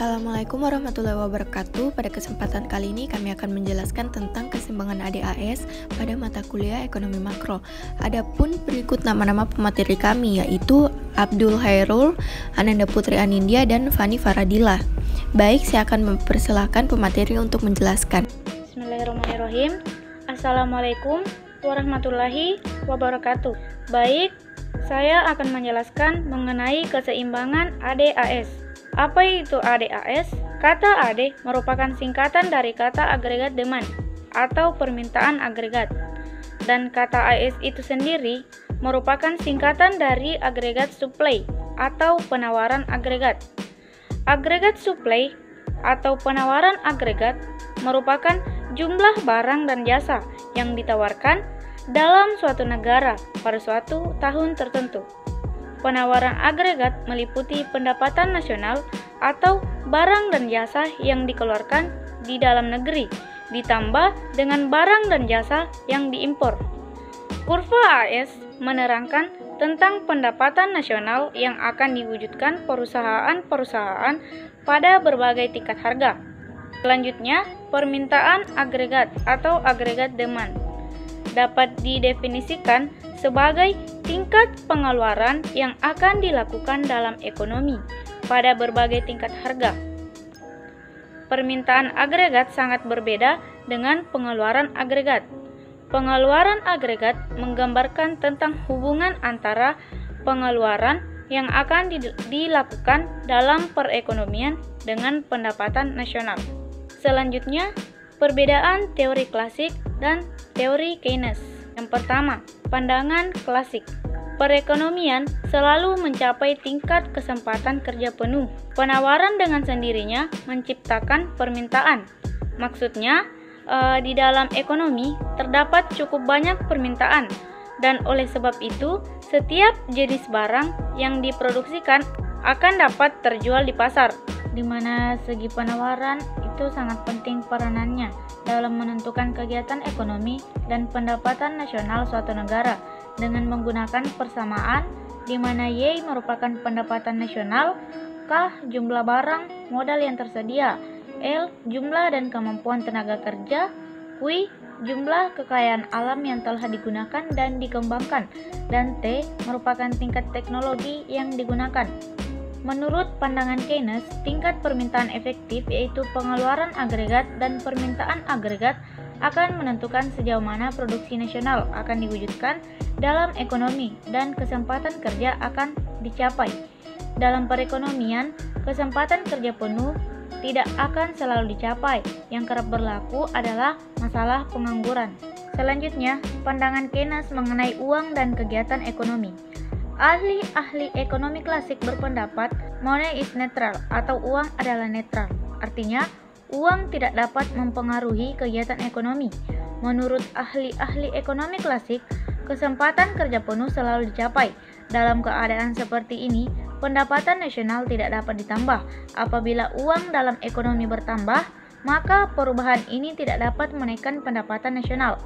Assalamualaikum warahmatullahi wabarakatuh. Pada kesempatan kali ini kami akan menjelaskan tentang keseimbangan ADAS pada mata kuliah ekonomi makro. Adapun berikut nama-nama pemateri kami, yaitu Abdul Hairul, Ananda Putri Anindya, dan Fani Faradila. Baik, saya akan mempersilahkan pemateri untuk menjelaskan. Bismillahirrahmanirrahim. Assalamualaikum warahmatullahi wabarakatuh. Baik, saya akan menjelaskan mengenai keseimbangan ADAS. Apa itu ADAS? Kata AD merupakan singkatan dari kata agregat demand atau permintaan agregat. Dan kata AS itu sendiri merupakan singkatan dari agregat supply atau penawaran agregat. Agregat supply atau penawaran agregat merupakan jumlah barang dan jasa yang ditawarkan dalam suatu negara pada suatu tahun tertentu. Penawaran agregat meliputi pendapatan nasional atau barang dan jasa yang dikeluarkan di dalam negeri, ditambah dengan barang dan jasa yang diimpor. Kurva AS menerangkan tentang pendapatan nasional yang akan diwujudkan perusahaan-perusahaan pada berbagai tingkat harga. Selanjutnya, permintaan agregat atau agregat demand dapat didefinisikan sebagai tingkat pengeluaran yang akan dilakukan dalam ekonomi pada berbagai tingkat harga. Permintaan agregat sangat berbeda dengan pengeluaran agregat. Pengeluaran agregat menggambarkan tentang hubungan antara pengeluaran yang akan dilakukan dalam perekonomian dengan pendapatan nasional. Selanjutnya, perbedaan teori klasik dan teori Keynes. Yang pertama, pandangan klasik. Perekonomian selalu mencapai tingkat kesempatan kerja penuh. Penawaran dengan sendirinya menciptakan permintaan. Maksudnya, di dalam ekonomi terdapat cukup banyak permintaan, dan oleh sebab itu, setiap jenis barang yang diproduksikan akan dapat terjual di pasar, di mana segi penawaran itu sangat penting peranannya dalam menentukan kegiatan ekonomi dan pendapatan nasional suatu negara dengan menggunakan persamaan di mana Y merupakan pendapatan nasional, K jumlah barang modal yang tersedia, L jumlah dan kemampuan tenaga kerja, Q jumlah kekayaan alam yang telah digunakan dan dikembangkan, dan T merupakan tingkat teknologi yang digunakan. Menurut pandangan Keynes, tingkat permintaan efektif yaitu pengeluaran agregat dan permintaan agregat akan menentukan sejauh mana produksi nasional akan diwujudkan dalam ekonomi dan kesempatan kerja akan dicapai. Dalam perekonomian, kesempatan kerja penuh tidak akan selalu dicapai. Yang kerap berlaku adalah masalah pengangguran. Selanjutnya, pandangan Keynes mengenai uang dan kegiatan ekonomi. Ahli-ahli ekonomi klasik berpendapat money is neutral atau uang adalah netral. Artinya, uang tidak dapat mempengaruhi kegiatan ekonomi. Menurut ahli-ahli ekonomi klasik, kesempatan kerja penuh selalu dicapai. Dalam keadaan seperti ini, pendapatan nasional tidak dapat ditambah. Apabila uang dalam ekonomi bertambah, maka perubahan ini tidak dapat menaikkan pendapatan nasional.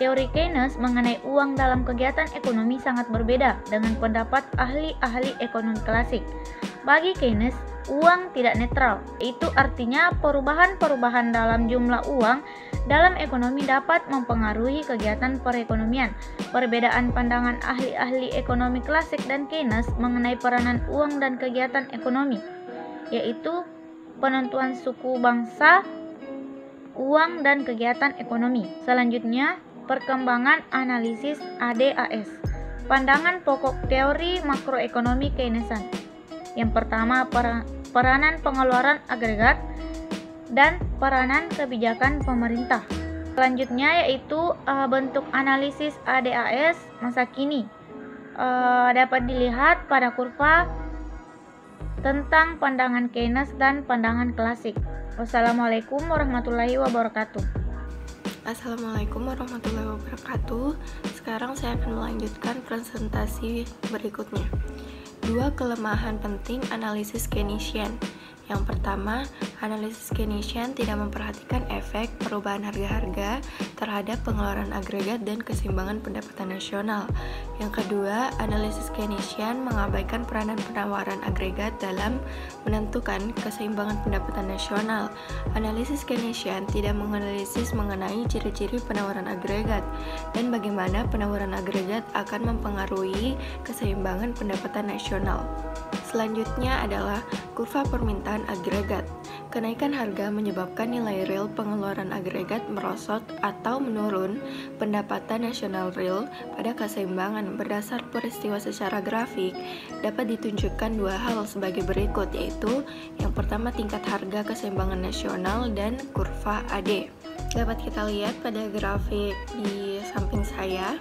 Teori Keynes mengenai uang dalam kegiatan ekonomi sangat berbeda dengan pendapat ahli-ahli ekonomi klasik. Bagi Keynes, uang tidak netral, itu artinya perubahan-perubahan dalam jumlah uang dalam ekonomi dapat mempengaruhi kegiatan perekonomian. Perbedaan pandangan ahli-ahli ekonomi klasik dan Keynes mengenai peranan uang dan kegiatan ekonomi, yaitu penentuan suku bangsa, uang, dan kegiatan ekonomi. Selanjutnya, perkembangan analisis ADAS. Pandangan pokok teori makroekonomi Keynesan. Yang pertama, peranan pengeluaran agregat dan peranan kebijakan pemerintah. Selanjutnya yaitu bentuk analisis ADAS masa kini. Dapat dilihat pada kurva tentang pandangan Keynes dan pandangan klasik. Wassalamualaikum warahmatullahi wabarakatuh. Assalamualaikum warahmatullahi wabarakatuh. Sekarang saya akan melanjutkan presentasi berikutnya. 2 kelemahan penting analisis Keynesian. Yang pertama, Analisis Keynesian tidak memperhatikan efek perubahan harga-harga terhadap pengeluaran agregat dan keseimbangan pendapatan nasional. Yang kedua, analisis Keynesian mengabaikan peranan penawaran agregat dalam menentukan keseimbangan pendapatan nasional. Analisis Keynesian tidak menganalisis mengenai ciri-ciri penawaran agregat dan bagaimana penawaran agregat akan mempengaruhi keseimbangan pendapatan nasional. Selanjutnya adalah kurva permintaan agregat. Kenaikan harga menyebabkan nilai real pengeluaran agregat merosot atau menurun pendapatan nasional real pada keseimbangan. Berdasar peristiwa secara grafik, dapat ditunjukkan dua hal sebagai berikut, yaitu yang pertama tingkat harga keseimbangan nasional dan kurva AD. Dapat kita lihat pada grafik di samping saya,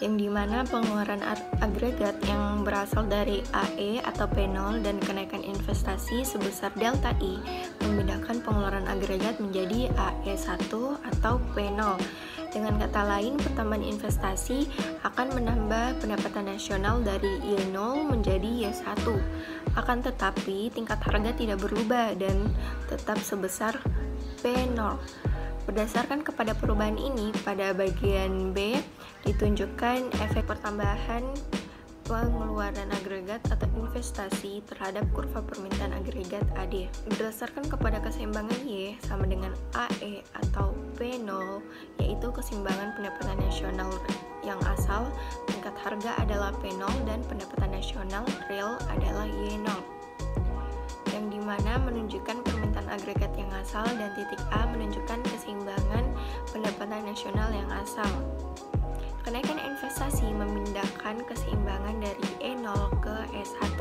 yang dimana pengeluaran agregat yang berasal dari AE atau P0 dan kenaikan investasi sebesar delta I memindahkan pengeluaran agregat menjadi AE1 atau P0. Dengan kata lain, pertambahan investasi akan menambah pendapatan nasional dari Y0 menjadi Y1. Akan tetapi, tingkat harga tidak berubah dan tetap sebesar P0. Berdasarkan kepada perubahan ini, pada bagian B ditunjukkan efek pertambahan pengeluaran agregat atau investasi terhadap kurva permintaan agregat AD. Berdasarkan kepada keseimbangan Y sama dengan AE atau P0, yaitu keseimbangan pendapatan nasional yang asal, tingkat harga adalah P0 dan pendapatan nasional real adalah Y0. Yang dimana menunjukkan permintaan agregat yang asal dan titik A menunjukkan keseimbangan pendapatan nasional yang asal. Kenaikan investasi memindahkan keseimbangan dari E0 ke S1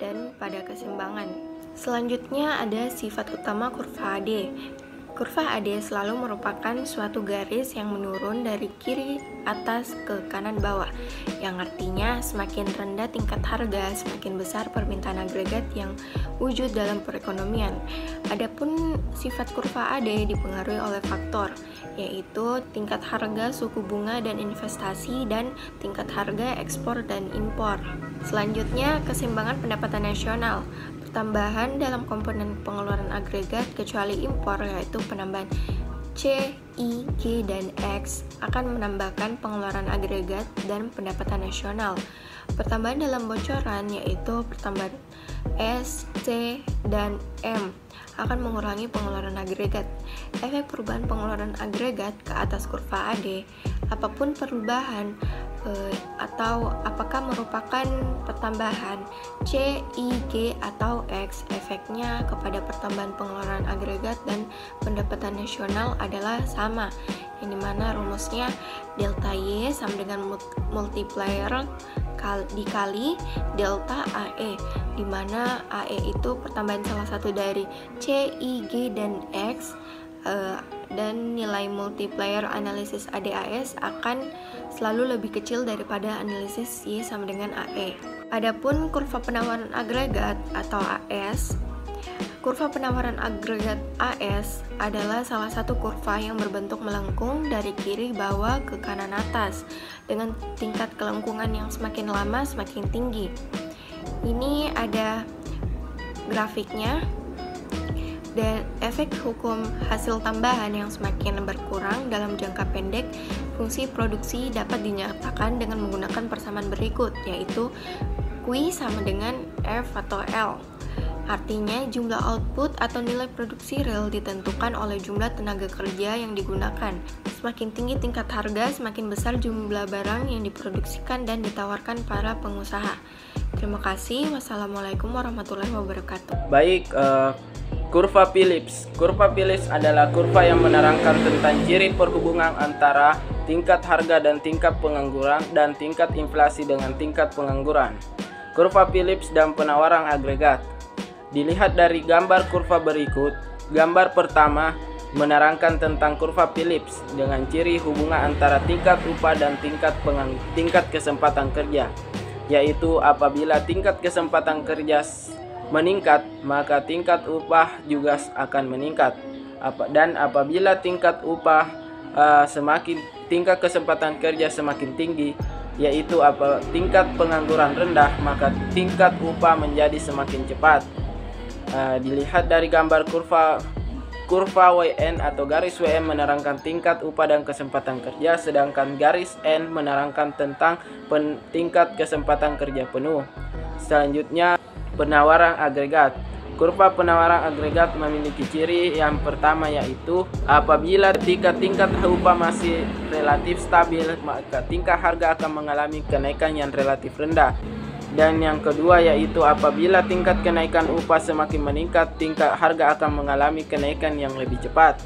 dan pada keseimbangan. Selanjutnya ada sifat utama kurva AD. Kurva AD selalu merupakan suatu garis yang menurun dari kiri atas ke kanan bawah, yang artinya semakin rendah tingkat harga, semakin besar permintaan agregat yang wujud dalam perekonomian. Adapun sifat kurva AD dipengaruhi oleh faktor, yaitu tingkat harga, suku bunga dan investasi, dan tingkat harga ekspor dan impor. Selanjutnya, keseimbangan pendapatan nasional. Tambahan dalam komponen pengeluaran agregat kecuali impor, yaitu penambahan C, I, G, dan X akan menambahkan pengeluaran agregat dan pendapatan nasional. Pertambahan dalam bocoran, yaitu pertambahan S, C, dan M akan mengurangi pengeluaran agregat. Efek perubahan pengeluaran agregat ke atas kurva AD, apapun perubahan atau apakah merupakan pertambahan C, I, G, atau X, efeknya kepada pertambahan pengeluaran agregat dan pendapatan nasional adalah sama, yang dimana rumusnya delta Y sama dengan multiplier dikali delta AE, di mana AE itu pertambahan salah satu dari C, I, G, dan X, dan nilai multiplier analisis ADAS akan selalu lebih kecil daripada analisis Y sama dengan AE. Adapun kurva penawaran agregat atau AS, kurva penawaran agregat AS adalah salah satu kurva yang berbentuk melengkung dari kiri bawah ke kanan atas, dengan tingkat kelengkungan yang semakin lama semakin tinggi. Ini ada grafiknya. Dan efek hukum hasil tambahan yang semakin berkurang dalam jangka pendek, fungsi produksi dapat dinyatakan dengan menggunakan persamaan berikut, yaitu Q sama dengan F atau L. Artinya, jumlah output atau nilai produksi real ditentukan oleh jumlah tenaga kerja yang digunakan. Semakin tinggi tingkat harga, semakin besar jumlah barang yang diproduksikan dan ditawarkan para pengusaha. Terima kasih. Wassalamualaikum warahmatullahi wabarakatuh. Baik, kurva Phillips. Kurva Phillips adalah kurva yang menerangkan tentang ciri perhubungan antara tingkat harga dan tingkat pengangguran dan tingkat inflasi dengan tingkat pengangguran. Kurva Phillips dan penawaran agregat. Dilihat dari gambar kurva berikut, gambar pertama menerangkan tentang kurva Phillips dengan ciri hubungan antara tingkat upah dan tingkat kesempatan kerja, yaitu apabila tingkat kesempatan kerja meningkat, maka tingkat upah juga akan meningkat. Dan apabila tingkat upah tingkat kesempatan kerja semakin tinggi, yaitu tingkat pengangguran rendah, maka tingkat upah menjadi semakin cepat. Dilihat dari gambar kurva WN atau garis WN menerangkan tingkat upah dan kesempatan kerja, sedangkan garis N menerangkan tentang tingkat kesempatan kerja penuh. Selanjutnya, penawaran agregat. Kurva penawaran agregat memiliki ciri yang pertama, yaitu apabila tingkat upah masih relatif stabil, maka tingkat harga akan mengalami kenaikan yang relatif rendah. Dan yang kedua, yaitu apabila tingkat kenaikan upah semakin meningkat, tingkat harga akan mengalami kenaikan yang lebih cepat.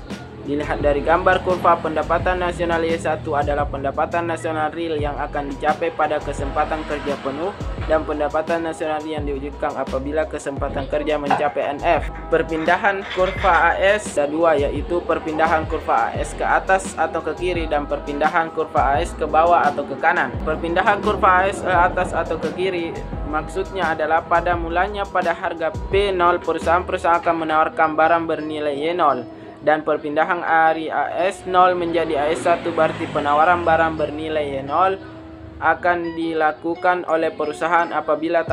Dilihat dari gambar kurva, pendapatan nasional Y1 adalah pendapatan nasional real yang akan dicapai pada kesempatan kerja penuh, dan pendapatan nasional yang diwujudkan apabila kesempatan kerja mencapai NF. Perpindahan kurva AS ada dua, yaitu perpindahan kurva AS ke atas atau ke kiri dan perpindahan kurva AS ke bawah atau ke kanan. Perpindahan kurva AS ke atas atau ke kiri maksudnya adalah pada mulanya pada harga P0 perusahaan akan menawarkan barang bernilai Y0. Dan perpindahan dari AS0 menjadi AS1 berarti penawaran barang bernilai Y0 akan dilakukan oleh perusahaan apabila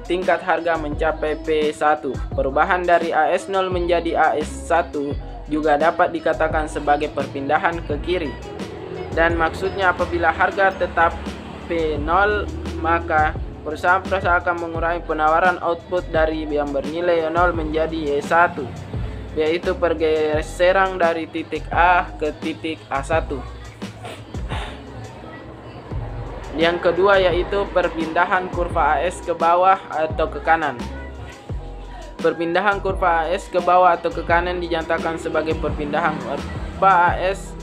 tingkat harga mencapai P1. Perubahan dari AS0 menjadi AS1 juga dapat dikatakan sebagai perpindahan ke kiri. Dan maksudnya apabila harga tetap P0, maka perusahaan akan mengurangi penawaran output dari yang bernilai Y0 menjadi Y1, yaitu pergeseran dari titik A ke titik A1. Yang kedua, yaitu perpindahan kurva AS ke bawah atau ke kanan. Perpindahan kurva AS ke bawah atau ke kanan dinyatakan sebagai perpindahan kurva AS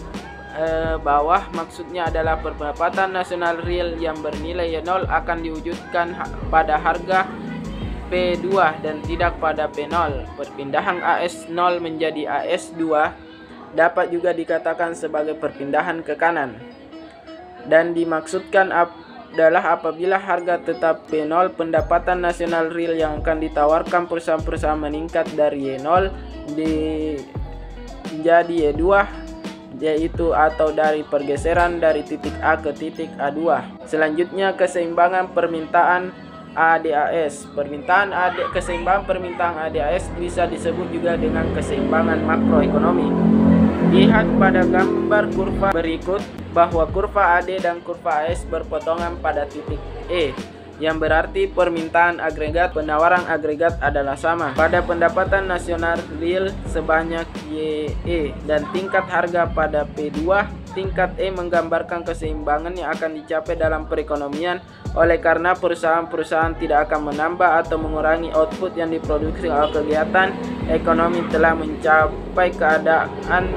bawah, maksudnya adalah pendapatan nasional real yang bernilai Y0 akan diwujudkan pada harga P2 dan tidak pada P0. Perpindahan AS0 menjadi AS2 dapat juga dikatakan sebagai perpindahan ke kanan, dan dimaksudkan adalah apabila harga tetap P0, pendapatan nasional real yang akan ditawarkan perusahaan-perusahaan meningkat dari Y0 menjadi Y2, yaitu atau dari pergeseran dari titik A ke titik A2. Selanjutnya, keseimbangan permintaan ADAS. Keseimbangan permintaan ADAS bisa disebut juga dengan keseimbangan makroekonomi. Lihat pada gambar kurva berikut bahwa kurva AD dan kurva AS berpotongan pada titik E, yang berarti permintaan agregat, penawaran agregat adalah sama pada pendapatan nasional real sebanyak YE dan tingkat harga pada P2. Tingkat E menggambarkan keseimbangan yang akan dicapai dalam perekonomian, oleh karena perusahaan-perusahaan tidak akan menambah atau mengurangi output yang diproduksi oleh kegiatan ekonomi telah mencapai keadaan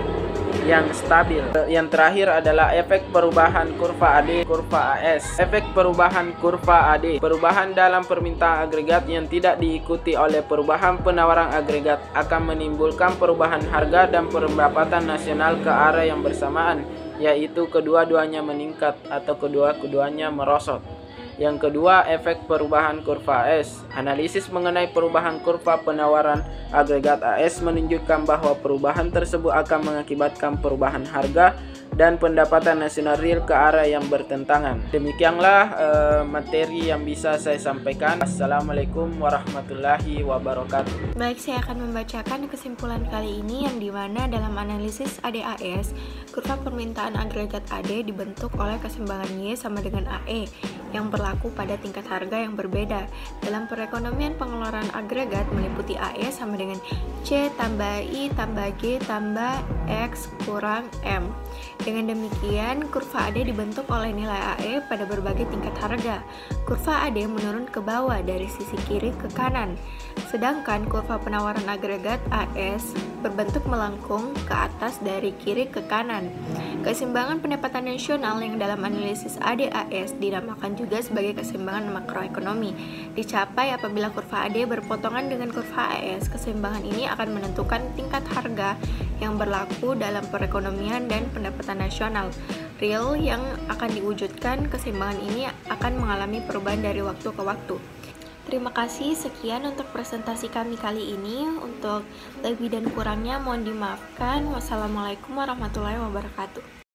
yang stabil. Yang terakhir adalah efek perubahan kurva AD, kurva AS. Efek perubahan kurva AD, perubahan dalam permintaan agregat yang tidak diikuti oleh perubahan penawaran agregat akan menimbulkan perubahan harga dan pendapatan nasional ke arah yang bersamaan, yaitu kedua-duanya meningkat atau kedua-duanya merosot. Yang kedua, efek perubahan kurva AS. Analisis mengenai perubahan kurva penawaran agregat AS menunjukkan bahwa perubahan tersebut akan mengakibatkan perubahan harga dan pendapatan nasional real ke arah yang bertentangan. Demikianlah materi yang bisa saya sampaikan. Assalamualaikum warahmatullahi wabarakatuh. Baik, saya akan membacakan kesimpulan kali ini, yang dimana dalam analisis ADAS, kurva permintaan agregat AD dibentuk oleh keseimbangan Y sama dengan AE yang berlaku pada tingkat harga yang berbeda. Dalam perekonomian, pengeluaran agregat meliputi AE sama dengan C tambah I tambah G tambah X kurang M. Dengan demikian, kurva AD dibentuk oleh nilai AE pada berbagai tingkat harga. Kurva AD menurun ke bawah dari sisi kiri ke kanan, sedangkan kurva penawaran agregat AS berbentuk melengkung ke atas dari kiri ke kanan. Keseimbangan pendapatan nasional yang dalam analisis ADAS dinamakan juga sebagai keseimbangan makroekonomi, dicapai apabila kurva AD berpotongan dengan kurva AS. Keseimbangan ini akan menentukan tingkat harga yang berlaku dalam perekonomian dan pendapatan nasional real yang akan diwujudkan. Keseimbangan ini akan mengalami perubahan dari waktu ke waktu. Terima kasih, sekian untuk presentasi kami kali ini. Untuk lebih dan kurangnya mohon dimaafkan. Wassalamualaikum warahmatullahi wabarakatuh.